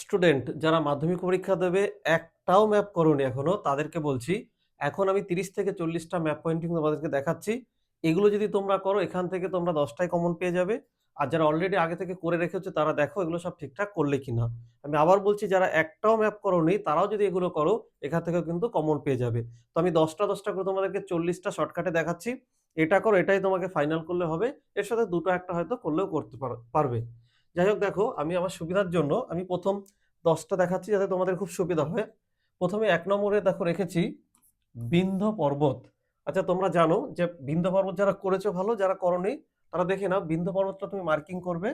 Student যারা মাধ্যমিক পরীক্ষা দেবে একটাও ম্যাপ করোনি এখনো, তাদেরকে বলছি এখন আমি 30 থেকে 40টা ম্যাপ পয়েন্টিং তোমাদেরকে দেখাচ্ছি। এগুলো যদি তোমরা করো এখান থেকে তোমরা 10টাই কমন পেয়ে যাবে। আর যারা অলরেডি আগে থেকে করে রেখেছো তারা দেখো এগুলো সব ঠিকঠাক করলে কিনা। আমি আবার বলছি যারা একটাও ম্যাপ করোনি তারাও যদি এগুলো করো এখান থেকেও কিন্তু কমন পেয়ে যাবে। তো আমি 10টা করে তোমাদেরকে 40টা শর্টকাটে দেখাচ্ছি। এটা করো, এটাই তোমাকে ফাইনাল করলে হবে। এর সাথে দুটো একটা হয়তো করলেও করতে পারবে। যাই হোক, দেখো আমি আমার সুবিধার জন্য আমি প্রথম 10টা দেখাচ্ছি যাতে তোমাদের খুব সুবিধা হয়। প্রথমে 1 নম্বরে দেখো রেখেছি বিন্ধ্য পর্বত। আচ্ছা, তোমরা জানো যে বিন্ধ্য পর্বত যারা করেছো ভালো, যারা করোনি তারা দেখে নাও। বিন্ধ্য পর্বতটা তুমি মার্কিং করবে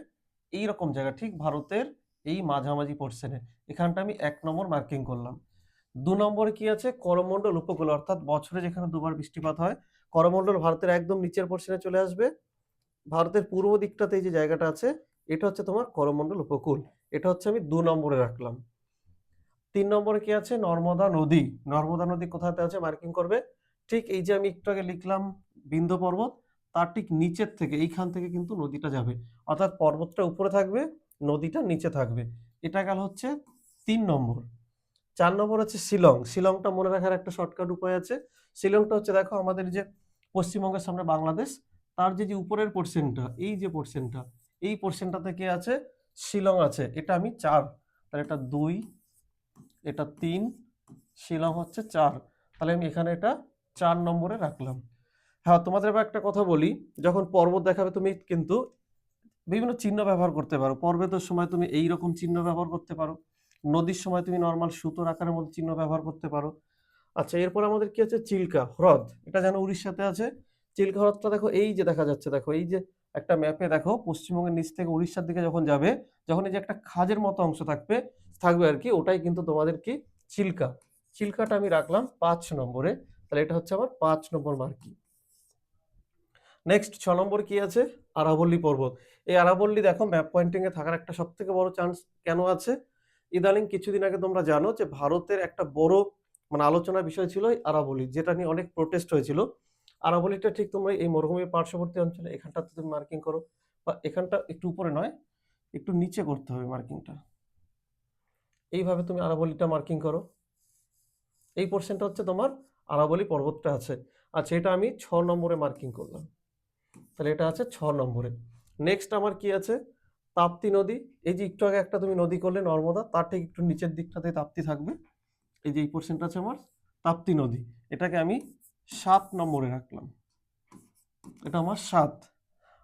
এই রকম জায়গা, ঠিক ভারতের এই মাঝামাঝি পোর্শনে। এখানটা আমি 1 নম্বর মার্কিং করলাম। 2 নম্বরে কি আছে, করমণ্ডল উপকূল, অর্থাৎ বছরে যেখানে দুবার বৃষ্টিপাত হয়। করমণ্ডল ভারতের একদম নিচের পোর্শনে চলে আসবে। ভারতের পূর্ব দিকটাতে এই যে জায়গাটা আছে, এটা হচ্ছে তোমার করমণ্ডল উপকূল। এটা হচ্ছে আমি 2 নম্বরে রাখলাম। 3 নম্বরে কি আছে, নর্মদা নদী। নর্মদা নদী কোথাতে আছে মার্কিং করবে, ঠিক এই যে আমি একটু আগে লিখলাম বিন্ধ্য পর্বত, তার ঠিক নিচের থেকে এইখান থেকে কিন্তু নদীটা যাবে। অর্থাৎ পর্বতটা উপরে থাকবে, নদীটা নিচে থাকবে। এটা গেল হচ্ছে 3 নম্বর। 4 নম্বর হচ্ছে শিলং। শিলংটা মনে রাখার একটা শর্টকাট উপায় আছে। শিলংটা হচ্ছে দেখো আমাদের যে পশ্চিমবঙ্গের সামনে বাংলাদেশ, তার যে উপরের পোর্শনটা, এই যে পোর্শনটা, এই পোর্শনটা থেকে আছে শিলং আছে। এটা আমি 4, তাহলে এটা 2, এটা 3, শিলং হচ্ছে 4। তাহলে আমি এখানে এটা 4 নম্বরে রাখলাম। হ্যাঁ, তোমাদের এবার একটা কথা বলি, যখন পর্বত দেখাবে তুমি কিন্তু বিভিন্ন চিহ্ন ব্যবহার করতে পারো। পর্বতের সময় তুমি এই রকম চিহ্ন ব্যবহার করতে পারো, নদীর সময় তুমি নর্মাল সুতোর আকারের মধ্যে চিহ্ন ব্যবহার করতে পারো। আচ্ছা, এরপর আমাদের কি আছে, চিল্কা হ্রদ। এটা যেন উড়িষ্যাতে আছে। চিল্কা হ্রদটা দেখো এই যে দেখা যাচ্ছে, দেখো এই যে একটা ম্যাপে দেখো পশ্চিমবঙ্গের নিচ থেকে উড়িষ্যার দিকে যখন যাবে, যখন এই যে একটা খাজের মতো অংশ থাকবে থাকবে আর কি, ওটাই কিন্তু তোমাদের কি চিল্কা। চিল্কাটা আমি রাখলাম 5 নম্বরে। তাহলে এটা হচ্ছে আমার 5 নম্বর মার্কিং। নেক্সট 6 নম্বর কি আছে, আরাবল্লী পর্বত। এই আরাবল্লী দেখো ম্যাপ পয়েন্টিং এ থাকার একটা সব থেকে বড় চান্স কেন আছে, ইদানিং কিছুদিন আগে তোমরা জানো যে ভারতের একটা বড় মানে আলোচনার বিষয় ছিল এই আরাবল্লী, যেটা নিয়ে অনেক প্রোটেস্ট হয়েছিল। আরাবল্লীটা ঠিক তোমরা এই মরুভূমির পার্শ্ববর্তী অঞ্চলে এখানটাতে তুমি মার্কিং করো, বা এখানটা একটু উপরে নয়, একটু নিচে করতে হবে মার্কিংটা। এইভাবে তুমি আরাবল্লীটা মার্কিং করো। এই পোর্শনটা হচ্ছে তোমার আরাবল্লী পর্বতটা আছে। আচ্ছা, এটা আমি 6 নম্বরে মার্কিং করলাম। তাহলে এটা আছে 6 নম্বরে। নেক্সট আমার কি আছে, তাপ্তি নদী। এই যে একটু আগে একটা তুমি নদী করলে নর্মদা, তার ঠিক একটু নিচের দিকটাতে তাপ্তি থাকবে। এই যে এই পোর্শনটা আছে আমার তাপ্তি নদী, এটাকে আমি 7 নম্বরে রাখলাম। এটা আমার 7।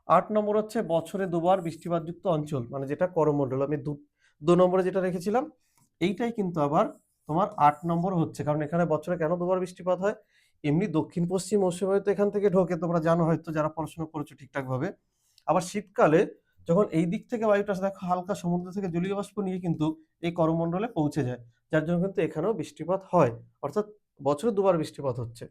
8 নম্বর হচ্ছে বছরে দুবার বৃষ্টিপাতযুক্ত অঞ্চল, মানে যেটা করমণ্ডল। আমি 2 নম্বরে যেটা রেখেছিলাম এইটাই কিন্তু আবার তোমার 8 নম্বর হচ্ছে, কারণ এখানে বছরে কেন দুবার বৃষ্টিপাত হয়, এমনি দক্ষিণ পশ্চিম মৌসুমী বায়ু তো এখান থেকে ঢোকে, তোমরা জানো হয়তো যারা পড়াশোনা করেছো ঠিকঠাক ভাবে। আবার শীতকালে যখন এই দিক থেকে বায়ুটা আসে, দেখো হালকা সমুদ্র থেকে জলীয় বাষ্প নিয়ে কিন্তু এই করমণ্ডলে পৌঁছে যায়, যার জন্য কিন্তু এখানেও বৃষ্টিপাত হয়। অর্থাৎ বছরে দুবার বৃষ্টিপাত হচ্ছে।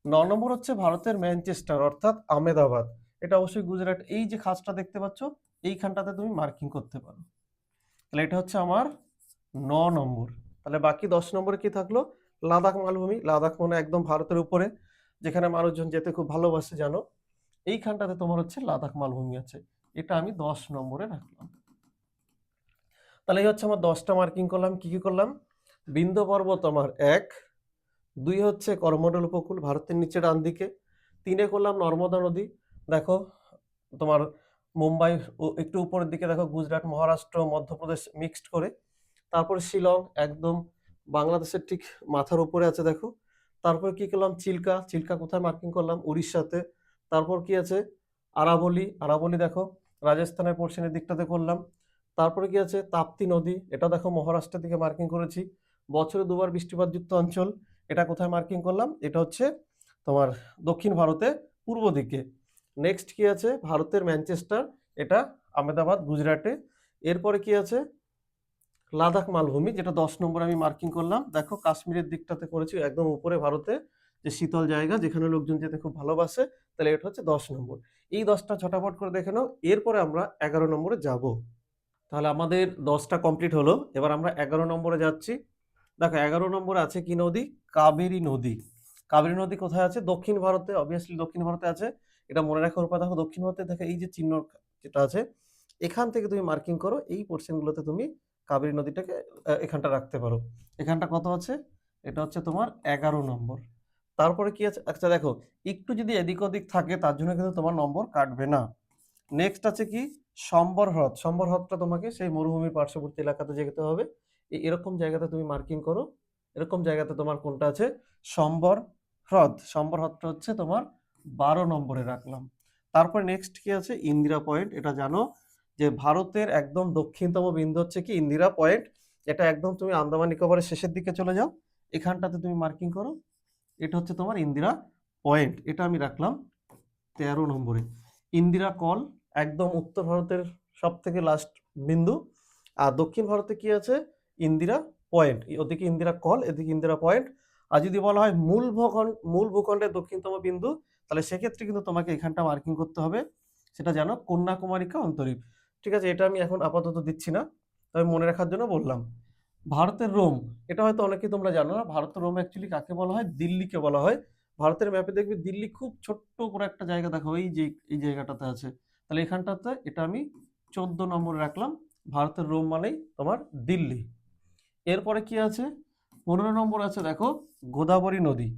9 নম্বর হচ্ছে ভারতের ম্যানচেস্টার অর্থাৎ আহমেদাবাদ। এটা অবশ্যই গুজরাট। এই যে খাতটা দেখতে পাচ্ছ, এইখানটাতে তুমি মার্কিং করতে পারো। তাহলে এটা হচ্ছে আমার 9 নম্বর। তাহলে বাকি 10 নম্বরে কি থাকলো, লাদাখ মালভূমি। লাদাখ মানে একদম ভারতের উপরে, যেখানে মানুষজন যেতে খুব ভালোবাসে জানো। এইখানটাতে তোমার হচ্ছে লাদাখ মালভূমি আছে। এটা আমি 10 নম্বরে রাখলাম। তাহলে এই হচ্ছে আমার 10টা মার্কিং করলাম। কি কি করলাম, বিন্ধ্য পর্বত আমার 1, 2 হচ্ছে করমণ্ডল উপকূল ভারতের নিচে ডান দিকে, 3-এ করলাম নর্মদা নদী। দেখো তোমার মুম্বাই ও একটু উপরের দিকে দেখো গুজরাট মহারাষ্ট্র মধ্যপ্রদেশ মিক্সড করে। তারপরে শিলং একদম বাংলাদেশের ঠিক মাথার উপরে আছে দেখো। তারপর কি করলাম, চিল্কা। চিল্কা কোথায় মার্কিং করলাম, উড়িষ্যাতে। তারপর কি আছে, আরাবলি। আরাবলি দেখো রাজস্থানের পশ্চিমের দিকটাতে করলাম। তারপরে কি আছে, তাপ্তি নদী। এটা দেখো মহারাষ্ট্রের দিকে মার্কিং করেছি। বছরে দুবার বৃষ্টিপাতযুক্ত অঞ্চল, এটা কোথায় মার্কিং করলাম, এটা হচ্ছে তোমার দক্ষিণ ভারতে পূর্ব দিকে। নেক্সট কি আছে, ভারতের ম্যানচেস্টার, এটা আহমেদাবাদ গুজরাটে। এরপরে কি আছে, লাদাখ মালভূমি, যেটা 10 নম্বরে আমি মার্কিং করলাম। দেখো কাশ্মীরের দিকটাতে করেছি, একদম উপরে ভারতে, যে শীতল জায়গা যেখানে লোকজন যেতে খুব ভালোবাসে। তাহলে এটা হচ্ছে 10 নম্বর। এই 10টা ছটাফট করে দেখে নাও। এরপরে আমরা 11 নম্বরে যাব। তাহলে আমাদের 10টা কমপ্লিট হলো, এবার আমরা 11 নম্বরে যাচ্ছি। দেখো 11 নম্বরে আছে কি নদী, কাবেরী নদী। কাবেরী নদী কোথায় আছে, দক্ষিণ ভারতে, অবভিয়াসলি দক্ষিণ ভারতে আছে। এটা মনে রাখার উপায় দেখো, দক্ষিণ ভারতে দেখো এই যে চিহ্ন যেটা আছে, এখান থেকে তুমি মার্কিং করো, এই পোর্শনগুলোতে তুমি কাবেরী নদীটাকে এখানটা রাখতে পারো। এখানটা কত আছে? এটা হচ্ছে তোমার 11 নম্বর। তারপরে কি আছে? আচ্ছা দেখো, একটু যদি এদিক ওদিক থাকে তার জন্য কিন্তু তোমার নম্বর কাটবে না। নেক্সট আছে কি? সম্বর হ্রদ। সম্বর হ্রদটা তোমাকে সেই মরুভূমির পার্শ্ববর্তী এলাকাতে যেতে হবে। এরকম জায়গাতে তুমি মার্কিং করো। এরকম জায়গাতে তোমার কোনটা আছে? সম্বর হ্রদ। সম্বর হ্রদটা হচ্ছে তোমার 12 নম্বরে রাখলাম। তারপর নেক্সট কি আছে? ইন্দিরা পয়েন্ট। এটা জানো যে ভারতের একদম দক্ষিণতম বিন্দু হচ্ছে কি ইন্দিরা পয়েন্ট। এটা একদম তুমি আন্দামান নিকোবরের শেষের দিকে চলে যাও, এখানটাতে তুমি মার্কিং করো। এটা হচ্ছে তোমার ইন্দিরা পয়েন্ট, এটা আমি রাখলাম 13 নম্বরে। ইন্দিরা কল একদম উত্তর ভারতের সব থেকে লাস্ট বিন্দু। আর দক্ষিণ ভারতে কি আছে? ইন্দিরা পয়েন্ট। ওদিকে ইন্দিরা কল, এদিকে ইন্দিরা পয়েন্ট। আর যদি বলা হয় মূল ভূখণ্ডের দক্ষিণতম বিন্দু, তাহলে সেক্ষেত্রে কিন্তু তোমাকে এখানটা মার্কিং করতে হবে। সেটা জানো, কন্যাকুমারিকা অন্তরীপ। ঠিক আছে, এটা আমি এখন আপাতত দিচ্ছি না, তবে মনে রাখার জন্য বললাম। ভারতের রোম, এটা হয়তো অনেকেই তোমরা জানো না। ভারতের রোম অ্যাকচুয়ালি কাকে বলা হয়? দিল্লিকে বলা হয়। ভারতের ম্যাপে দেখবে দিল্লি খুব ছোট্ট করে একটা জায়গা দেখো, এই জায়গাটাতে আছে। তাহলে এখানটাতে এটা আমি 14 নম্বরে রাখলাম। ভারতের রোম মানেই তোমার দিল্লি। এরপরে কি আছে? 15 নম্বর আছে দেখো, গোদাবরী নদী।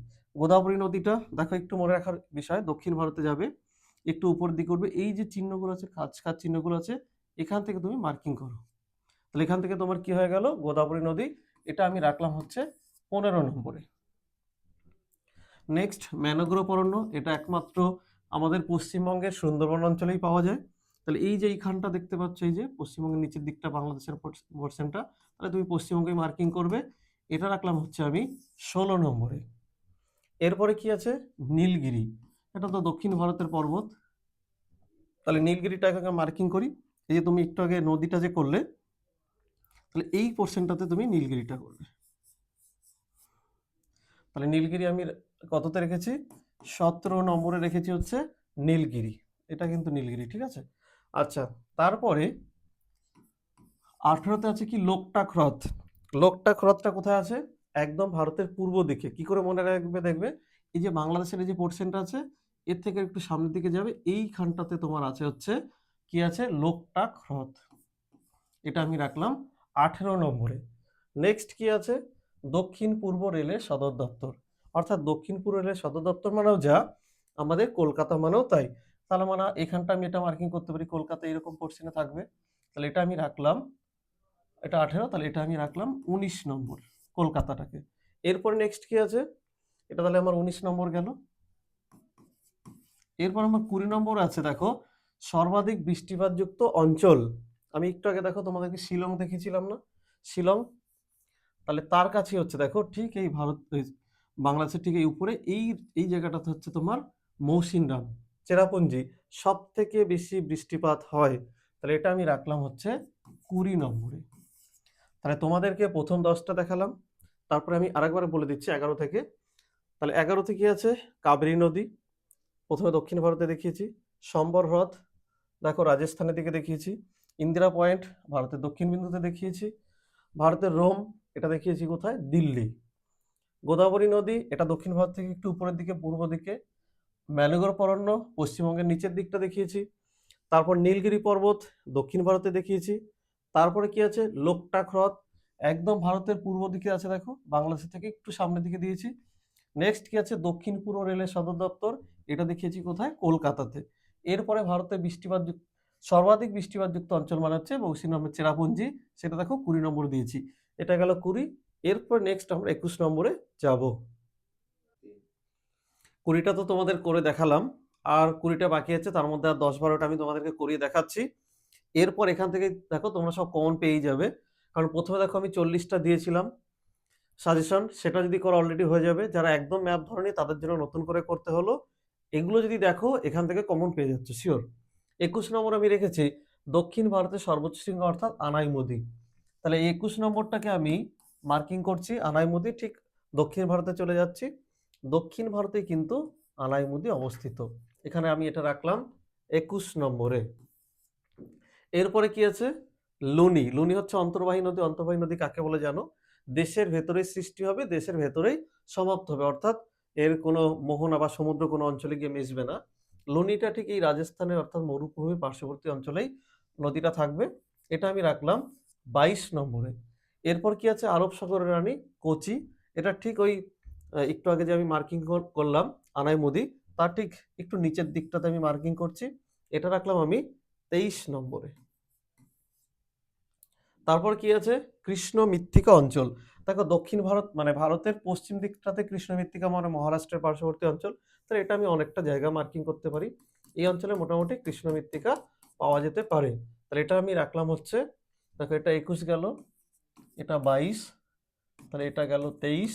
গোদাবরী নদীটা দেখো, একটু মনে রাখার বিষয়, দক্ষিণ ভারতে যাবে, একটু উপর দিকে উঠবে, এই যে চিহ্নগুলো আছে, খাঁজ খাঁজ চিহ্নগুলো আছে, এখান থেকে তুমি মার্কিং করো। তাহলে এখান থেকে তোমার কি হয়ে গেল? গোদাবরী নদী। এটা আমি রাখলাম হচ্ছে 15 নম্বরে। নেক্সট ম্যানগ্রোভ অরণ্য। এটা একমাত্র আমাদের পশ্চিমবঙ্গের সুন্দরবন অঞ্চলেই পাওয়া যায়। তাহলে এই যে এইখানটা দেখতে পাচ্ছ, এই যে পশ্চিমবঙ্গের নিচের দিকটা বাংলাদেশের পোর্শনটা, তাহলে তুমি পশ্চিমবঙ্গে মার্কিং করবে। এটা রাখলাম হচ্ছে আমি 16 নম্বরে। এরপরে কি আছে? নীলগিরি। এটা তো দক্ষিণ ভারতের পর্বত। তাহলে নীলগিরিটাকে মার্কিং করি। এই যে তুমি একটু আগে নদীটা যে করলে, তাহলে এই পোর্শনটাতে তুমি নীলগিরিটা করবে। তাহলে নীলগিরি আমি কততে রেখেছি? 17 নম্বরে রেখেছি হচ্ছে নীলগিরি। এটা কিন্তু নীলগিরি, ঠিক আছে। আচ্ছা, তারপরে 18তে আছে কি? লোকটাক হ্রদ। লোকটাক হ্রদটা কোথায় আছে? একদম ভারতের পূর্ব দিকে। কি করে মনে রাখবে? দেখবে এই যে বাংলাদেশের এই যে পোর্শনটা আছে, এর থেকে একটু সামনের দিকে যাবে, এইখানটাতে তোমার আছে হচ্ছে কি আছে? লোকটাক হ্রদ। এটা আমি রাখলাম 18 নম্বরে। নেক্সট কি আছে? দক্ষিণ পূর্ব রেলের সদর দপ্তর। অর্থাৎ দক্ষিণ পূর্ব রেলের সদর দপ্তর মানেও যা, আমাদের কলকাতা মানেও তাই। তাহলে মানে এখানটা আমি এটা মার্কিং করতে পারি, কলকাতা এরকম পোর্শনে থাকবে। তাহলে এটা আমি রাখলাম, এটা 18, তাহলে এটা আমি রাখলাম 19 নম্বর, কলকাতাটাকে। এরপর নেক্সট কি আছে? এটা তাহলে আমার 19 নম্বর গেল। এরপর আমার 20 নম্বর আছে দেখো, সর্বাধিক বৃষ্টিপাতযুক্ত অঞ্চল। আমি একটু আগে দেখো তোমাদেরকে শিলং দেখিয়েছিলাম না? শিলং, তাহলে তার কাছে হচ্ছে দেখো, ঠিক এই বাংলাদেশের ঠিক এই উপরে এই এই জায়গাটাতে হচ্ছে তোমার মৌসিনরাম, চেরাপুঞ্জি, সব থেকে বেশি বৃষ্টিপাত হয়। তাহলে এটা আমি রাখলাম হচ্ছে 20 নম্বরে। তাহলে তোমাদেরকে প্রথম 10টা দেখালাম, তারপরে আমি আরেকবার বলে দিচ্ছি 11 থেকে। তাহলে 11তে কি আছে? কাবেরী নদী, প্রথমে দক্ষিণ ভারতে দেখিয়েছি। সম্বর হ্রদ দেখো রাজস্থানের দিকে দেখিয়েছি। ইন্দিরা পয়েন্ট ভারতের দক্ষিণ বিন্দুতে দেখিয়েছি। ভারতের রোম, এটা দেখিয়েছি কোথায়? দিল্লি। গোদাবরী নদী, এটা দক্ষিণ ভারত থেকে একটু উপরের দিকে, পূর্ব দিকে। ম্যানগ্রোভ অরণ্য পশ্চিমবঙ্গের নিচের দিকটা দেখিয়েছি। তারপর নীলগিরি পর্বত দক্ষিণ ভারতে দেখিয়েছি। তারপরে কি আছে? লোকটাক হ্রদ, একদম ভারতের পূর্ব দিকে আছে দেখো, বাংলাদেশ থেকে একটু সামনের দিকে দিয়েছি। নেক্সট কি আছে? দক্ষিণ পূর্ব রেলের সদর দপ্তর, এটা দেখিয়েছি কোথায়? কলকাতাতে। এরপরে ভারতের সর্বাধিক বৃষ্টিপাতযুক্ত অঞ্চল মানে হচ্ছে মৌসিনরামের চেরাপুঞ্জি, সেটা দেখো 20 নম্বর দিয়েছি। এটা গেল 20। এরপর নেক্সট আমরা 21 নম্বরে যাব। 20টা তো তোমাদের করে দেখালাম, আর 20টা বাকি আছে, তার মধ্যে আর 10-12টা আমি তোমাদেরকে করিয়ে দেখাচ্ছি। এরপর এখান থেকে দেখো তোমরা সব কমন পেয়ে যাবে, কারণ প্রথমে দেখো আমি 40টা দিয়েছিলাম সাজেশন, সেটা যদি করো অলরেডি হয়ে যাবে। যারা একদম ম্যাথ ধরেনি তাদের জন্য নতুন করে করতে হলো। এগুলো যদি দেখো এখান থেকে কমন পেয়ে যাচ্ছে শিওর। 21 নম্বর আমি রেখেছি দক্ষিণ ভারতের সর্বোচ্চ শৃঙ্গ অর্থাৎ আনাইমুদি। তাহলে 21 নম্বরটাকে আমি মার্কিং করছি আনাইমুদি, ঠিক দক্ষিণ ভারতে চলে যাচ্ছি। দক্ষিণ ভারতে কিন্তু আনাইমুদি অবস্থিত, এখানে আমি এটা রাখলাম 21 নম্বরে। এরপরে কি আছে? লুনি। লুনি হচ্ছে অন্তর্বাহী নদী। অন্তর্বাহী নদী কাকে বলে জানো? দেশের ভেতরেই সৃষ্টি হবে, দেশের ভেতরেই সমাপ্ত হবে, অর্থাৎ এর কোনো মোহনা বা সমুদ্র কোনো অঞ্চলে গিয়ে মিশবে না। লুনিটা ঠিক এই রাজস্থানের অর্থাৎ মরুভূমির পার্শ্ববর্তী অঞ্চলেই নদীটা থাকবে, এটা আমি রাখলাম 22 নম্বরে। এরপর কি আছে, আরব সাগরের রানী কোচি, এটা ঠিক ওই একটু আগে যে আমি মার্কিং করলাম আনাই মুদি, তার ঠিক একটু নিচের দিকটাতে আমি মার্কিং করছি, এটা রাখলাম আমি 23 নম্বরে। তারপর কি আছে, কৃষ্ণ মৃত্তিকা অঞ্চল। দেখো দক্ষিণ ভারত মানে ভারতের পশ্চিম দিকটাতে কৃষ্ণ মৃত্তিকা মানে মহারাষ্ট্রের পার্শ্ববর্তী অঞ্চল, তাহলে এটা আমি অনেকটা জায়গা মার্কিং করতে পারি। এই অঞ্চলে মোটামুটি কৃষ্ণ মৃত্তিকা পাওয়া যেতে পারে, তাহলে এটা আমি রাখলাম হচ্ছে, দেখো এটা 21 গেল, এটা 22, তাহলে এটা গেল 23,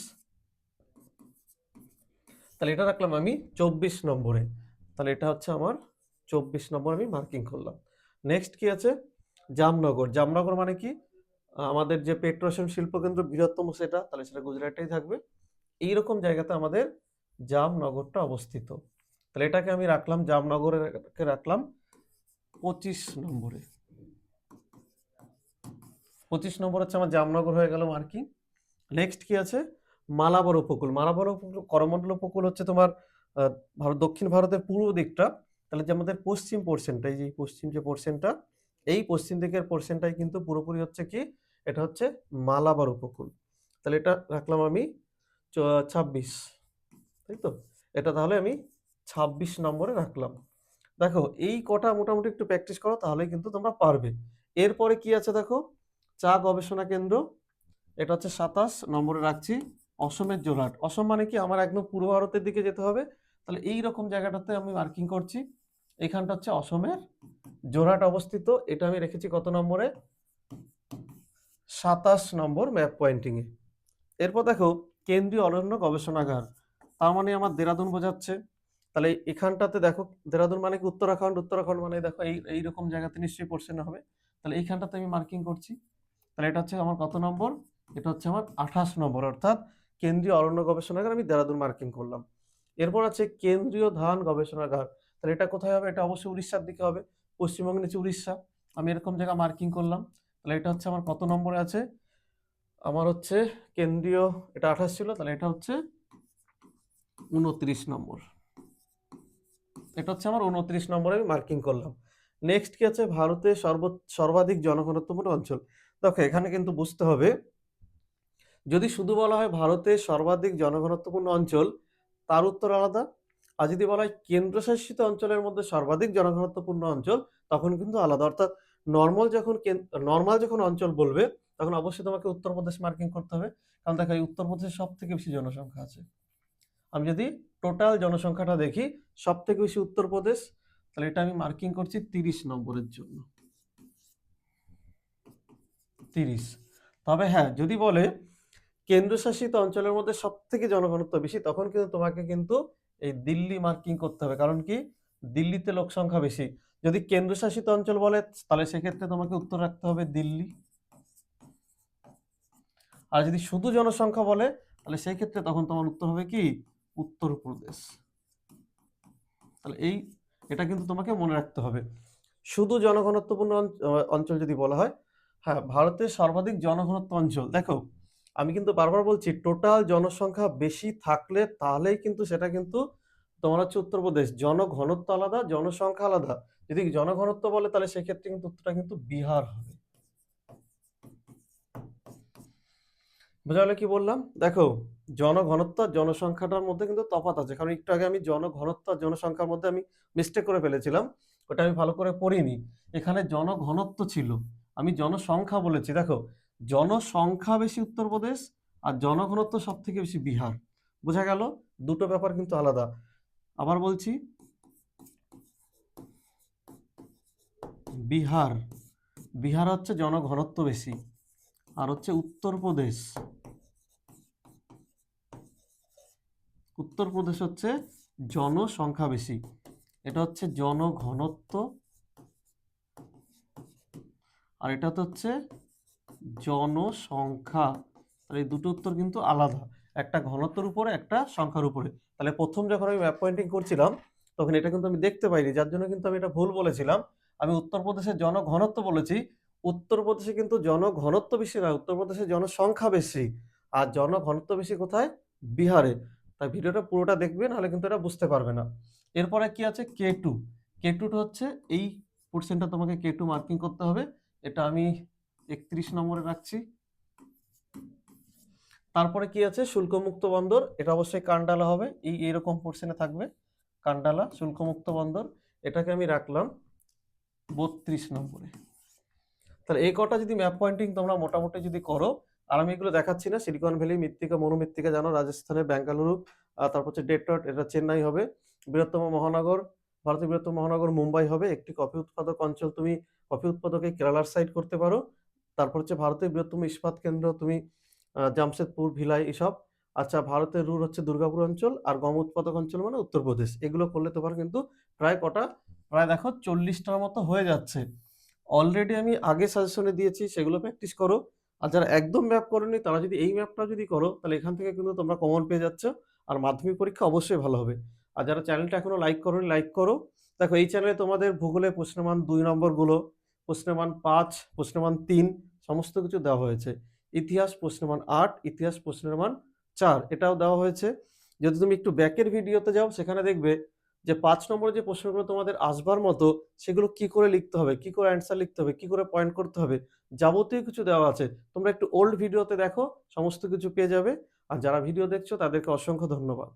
তাহলে এটা রাখলাম আমি 24 নম্বরে। তাহলে এটা হচ্ছে আমার 24 নম্বর আমি মার্কিং করলাম। নেক্সট কি আছে, জামনগর। জামনগর মানে কি, আমাদের যে পেট্রোশিয়াম শিল্পকেন্দ্র বৃহত্তম সেটা, তাহলে সেটা গুজরাটেই থাকবে। এইরকম জায়গাতে আমাদের জামনগরটা অবস্থিত, তাহলে এটাকে আমি রাখলাম, জামনগরকে রাখলাম 25 নম্বরে। 25 নম্বর হচ্ছে আমার জামনগর হয়ে গেল মার্কিং। নেক্সট কি আছে, মালাবার উপকূল। মালাবার উপকূল, করমণ্ডল উপকূল হচ্ছে তোমার ভারত, দক্ষিণ ভারতের পূর্ব দিকটা, তাহলে যে আমাদের পশ্চিম পোর্শনটা, এই যে পশ্চিম যে পোর্শনটা, এই পশ্চিম দিকের পোর্শনটাই কিন্তু পুরোপুরি হচ্ছে কি, এটা হচ্ছে মালাবার উপকূল। তাহলে এটা রাখলাম আমি 26, তাই তো, এটা তাহলে আমি 26 নম্বরে রাখলাম। দেখো এই কটা মোটামুটি একটু প্র্যাকটিস করো, তাহলে কিন্তু তোমরা পারবে। এরপরে কি আছে দেখো, চা গবেষণা কেন্দ্র, এটা হচ্ছে 27 নম্বরে রাখছি। অসমের জোরহাট। অসম মানে কি, আমার একদম পূর্ব ভারতের দিকে যেতে হবে, তাহলে এই রকম জায়গাটাতে আমি মার্কিং করছি, এখানটা হচ্ছে অসমের জোরহাট অবস্থিত, এটা আমি রেখেছি কত নম্বরে, 27 নম্বর ম্যাপ পয়েন্টিং এ। এরপর দেখো কেন্দ্রীয় অরণ্য গবেষণাগার, তার মানে আমার দেরাদুন বোঝাচ্ছে, তাহলে এখানটাতে দেখো দেরাদুন মানে কি উত্তরাখণ্ড, উত্তরাখণ্ড মানে দেখো এইরকম জায়গাতে নিশ্চয়ই পোর্শন হবে, তাহলে এইখানটাতে আমি মার্কিং করছি, তাহলে এটা হচ্ছে আমার কত নম্বর, এটা হচ্ছে আমার 28 নম্বর, অর্থাৎ কেন্দ্রীয় অরণ্য গবেষণাগার আমি দেরাদুন মার্কিং করলাম। এরপর আছে কেন্দ্রীয় ধান গবেষণাগার, তাহলে এটা কোথায় হবে, এটা অবশ্যই উড়িষ্যার দিকে হবে, পশ্চিমবঙ্গের নিচে উড়িষ্যা, আমি এরকম জায়গা মার্কিং করলাম, তাহলে এটা হচ্ছে আমার কত নম্বরে আছে, আমার হচ্ছে কেন্দ্রীয়, এটা 28 ছিল, তাহলে এটা হচ্ছে 29 নম্বর, এটা হচ্ছে আমার 29 নম্বরে আমি মার্কিং করলাম। নেক্সট কি আছে, ভারতের সর্বাধিক জনঘনত্বপূর্ণ অঞ্চল। দেখো এখানে কিন্তু বুঝতে হবে, যদি শুধু বলা হয় ভারতের সর্বাধিক জনঘনত্বপূর্ণ অঞ্চল, তার উত্তর আলাদা, আর যদি বলা হয় কেন্দ্রশাসিত অঞ্চলের মধ্যে সর্বাধিক জনঘনত্বপূর্ণ অঞ্চল, তখন কিন্তু আলাদা। অর্থাৎ নর্মাল যখন অঞ্চল বলবে, তখন অবশ্যই তোমাকে উত্তরপ্রদেশ মার্কিং করতে হবে, কারণ দেখো এই উত্তরপ্রদেশে সব থেকে বেশি জনসংখ্যা আছে। আমি যদি টোটাল জনসংখ্যাটা দেখি, সব থেকে বেশি উত্তরপ্রদেশ, তাহলে এটা আমি মার্কিং করছি 30 নম্বরের জন্য, 30। তবে হ্যাঁ, যদি বলে কেন্দ্রশাসিত অঞ্চলের মধ্যে সব থেকে জনঘনত্ব বেশি, তখন কিন্তু তোমাকে কিন্তু এই দিল্লি মার্কিং করতে হবে, কারণ কি, দিল্লিতে লোক সংখ্যা বেশি। যদি কেন্দ্রশাসিত অঞ্চল বলে, তাহলে সেক্ষেত্রে তোমাকে উত্তর রাখতে হবে দিল্লি। আর যদি শুধু জনসংখ্যা বলে, তাহলে সেই ক্ষেত্রে তখন তোমার উত্তর হবে কি, উত্তরপ্রদেশ। তাহলে এটা কিন্তু তোমাকে মনে রাখতে হবে। শুধু জনঘনত্বপূর্ণ অঞ্চল যদি বলা হয়, হ্যাঁ ভারতের সর্বাধিক জনঘনত্ব অঞ্চল, দেখো আমি কিন্তু বারবার বলছি, টোটাল জনসংখ্যা বেশি থাকলে তাহলেই কিন্তু সেটা কিন্তু তোমার হচ্ছে উত্তরপ্রদেশ। জনঘনত্ব আলাদা, জনসংখ্যা আলাদা। যদি জনঘনত্ব বলে, তাহলে সেক্ষেত্রে কিন্তু উত্তরটা কিন্তু বিহার হবে। বোঝা গেল কি বললাম? দেখো জনঘনত্ব আর জনসংখ্যাটার মধ্যে কিন্তু তফাৎ আছে, কারণ একটু আগে আমি জনঘনত্ব আর জনসংখ্যার মধ্যে আমি মিস্টেক করে ফেলেছিলাম, ওটা আমি ভালো করে পড়িনি। এখানে জনঘনত্ব ছিল, আমি জনসংখ্যা বলেছি। দেখো জনসংখ্যা বেশি উত্তরপ্রদেশ, আর জনঘনত্ব সব থেকে বেশি বিহার। বোঝা গেল, দুটো ব্যাপার কিন্তু আলাদা। আবার বলছি, বিহার, বিহার হচ্ছে জনঘনত্ব বেশি, আর হচ্ছে উত্তরপ্রদেশ, উত্তরপ্রদেশ হচ্ছে জনসংখ্যা বেশি, এটা হচ্ছে জনঘনত্ব, আর এটা তো হচ্ছে জনসংখ্যা। তাহলে এই দুটো উত্তর কিন্তু আলাদা, একটা ঘনত্বের উপরে, একটা সংখ্যার উপরে। তাহলে প্রথম যখন আমি ম্যাপ পয়েন্টিং করছিলাম, তখন এটা কিন্তু আমি দেখতে পাইনি, যার জন্য কিন্তু আমি এটা ভুল বলেছিলাম। আমি উত্তরপ্রদেশের জনঘনত্ব বলেছি, উত্তরপ্রদেশে কিন্তু জনঘনত্ব বেশি না, উত্তরপ্রদেশে জনসংখ্যা বেশি। আর জনঘনত্ব বেশি কোথায়, বিহারে। তাই ভিডিওটা পুরোটা দেখবে, নাহলে কিন্তু এটা বুঝতে পারবে না। এরপরে কি আছে, K2। K2 হচ্ছে এই পোর্শনটা তোমাকে K2 মার্কিং করতে হবে। এটা আমি 31 নম্বরে রাখছি। তারপরে কি আছে, শুল্কমুক্ত বন্দর, এটা অবশ্যই কান্ডালা হবে, এইরকম পোর্শনে থাকবে কান্ডালা শুল্কমুক্ত বন্দর, এটাকে আমি রাখলাম 32 নম্বরে। তাহলে এই কটা যদি ম্যাপ পয়েন্টিং তোমরা মোটামুটি যদি করো, আর আমি এগুলো দেখাচ্ছি না, সিলিকন ভ্যালি, মৃত্তিকা, মরুমৃত্তিকা জানো রাজস্থানে, বেঙ্গালুরু, তারপর হচ্ছে ডেট্রয়েট, এটা চেন্নাই হবে। বৃহত্তম মহানগর, ভারতের বৃহত্তম মহানগর মুম্বাই হবে। একটি কফি উৎপাদক অঞ্চল, তুমি কফি উৎপাদকে কেরালার সাইড করতে পারো। তারপর হচ্ছে ভারতের বৃহত্তম ইস্পাত কেন্দ্র, তুমি জামশেদপুর, ভিলাই, এসব। আচ্ছা, ভারতের রুর হচ্ছে দুর্গাপুর অঞ্চল, আর গম উৎপাদক অঞ্চল মানে উত্তরপ্রদেশ। এগুলো করলে তোমার কিন্তু প্রায় কটা, প্রায় দেখো 40টার মতো হয়ে যাচ্ছে। অলরেডি আমি আগে সাজেশনে দিয়েছি, সেগুলো প্র্যাকটিস করো। আর যারা একদম ম্যাপ করোনি তারা যদি এই ম্যাপটা যদি করো, তাহলে এখান থেকে কিন্তু তোমরা কমন পেয়ে যাচ্ছ, আর মাধ্যমিক পরীক্ষা অবশ্যই ভালো হবে। আর যারা চ্যানেলটা এখনো লাইক করোনি, লাইক করো। দেখো এই চ্যানেলে তোমাদের ভূগোলে প্রশ্নমান 2 নম্বরগুলো, প্রশ্নমান 5, প্রশ্নমান 3 সমস্ত কিছু দেওয়া হয়েছে। ইতিহাস প্রশ্নমান 8, ইতিহাস প্রশ্নমান 4 এটাও দেওয়া হয়েছে। যদি তুমি একটু ব্যাকের ভিডিওতে যাও, সেখানে দেখবে যে 5 নম্বরের যে প্রশ্নগুলো তোমাদের আসবার মতো, সেগুলো কি করে লিখতে হবে, কি করে অ্যান্সার লিখতে হবে, কি করে পয়েন্ট করতে হবে, যাবতীয় কিছু দেওয়া আছে। তোমরা একটু ওল্ড ভিডিওতে দেখো, সমস্ত কিছু পেয়ে যাবে। আর যারা ভিডিও দেখছো তাদেরকে অসংখ্য ধন্যবাদ।